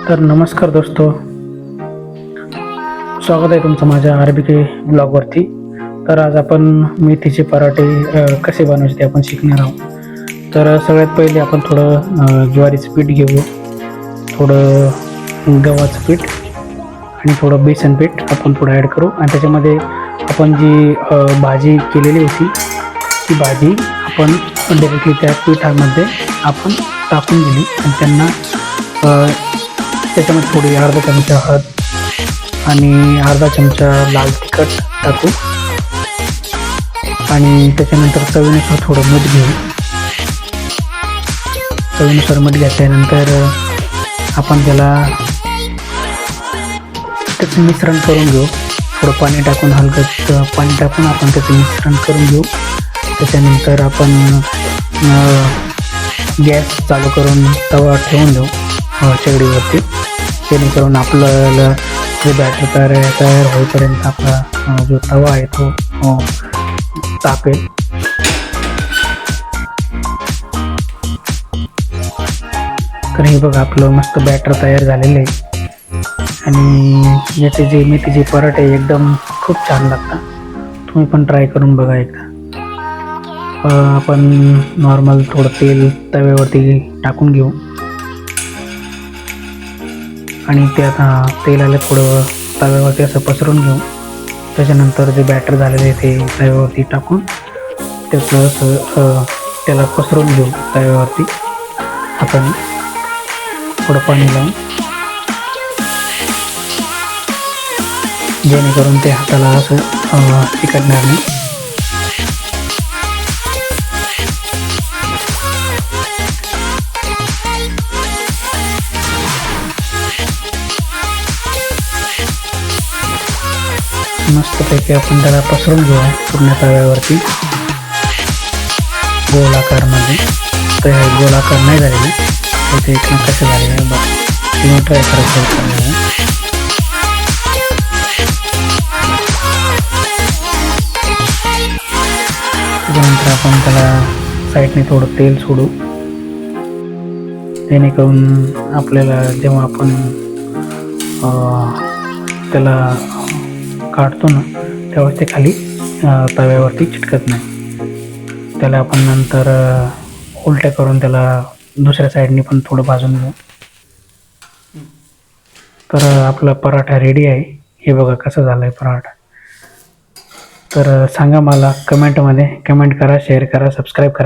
तर नमस्कार दोस्तो, स्वागत आहे तुमचं माझ्या आरबीके ब्लॉगवरती. तर आज आपण मेथीचे पराठे कसे बनवायचे ते आपण शिकणार आहोत. तर सगळ्यात पहिले आपण थोडं ज्वारीचं पीठ घेऊ, थोडं गव्हाचं पीठ आणि थोडं बेसन पीठ आपण थोडं ॲड करू. आणि त्याच्यामध्ये आपण जी भाजी केलेली होती ती भाजी आपण डायरेक्टली त्या पिठामध्ये आपण टाकून दिली आणि त्यांना त्याच्यामध्ये थोडी अर्धा चमचा हळद आणि अर्धा चमचा लाल तिखट टाकू आणि त्याच्यानंतर चवीनुसार थोडं मीठ घेऊ. चवीनुसार मीठ घेतल्यानंतर आपण त्याचं मिश्रण करून घेऊ. थोडं पाणी टाकून हलकं पाणी टाकून आपण त्याचं मिश्रण करून घेऊ. त्याच्यानंतर आपण गॅस चालू करून तवा ठेवून देऊ शेगडीवरती, जेणेकरून आपल्याला जे बॅटर तयार होईपर्यंत आपला जो तवा आहे तो तापेल. तर हे बघा आपलं मस्त बॅटर तयार झालेलं आहे आणि याचे जे मेथीचे पराठे एकदम खूप छान लागतात. तुम्ही पण ट्राय करून बघा एकदा. आपण नॉर्मल थोडं तेल तव्यावरती टाकून घेऊ आणि त्यात तेलाला थोडं तव्यावरती असं पसरून घेऊ. त्याच्यानंतर जे बॅटर झालेलं आहे ते तव्यावरती टाकून त्याचं असं त्याला पसरून घेऊ तव्यावरती हाताने थोडं पाणी लावून, जेणेकरून ते हाताला असं चिकटणार नाही. मस्तपैकी आपण त्याला पसरून घेऊया पूर्ण तव्यावरती गोलाकारमध्ये. तर हे गोलाकार नाही झालेले, ते एक कसं झालेलं आहे बघ, तुम्ही ट्राय करायचं. त्याच्यानंतर आपण त्याला साईडने थोडं तेल सोडू, जेणेकरून आपल्याला जेव्हा आपण त्याला काढतो ना तेव्हा ते खाली तव्यावरती चिटकत नाही. त्याला आपण नंतर उलट्या करून त्याला दुसऱ्या साईडने पण थोडं भाजून घेऊ. तर आपला पराठा रेडी आहे. हे बघा कसं झालं आहे पराठा. तर सांगा मला कमेंटमध्ये, कमेंट करा, शेअर करा, सबस्क्राईब करा.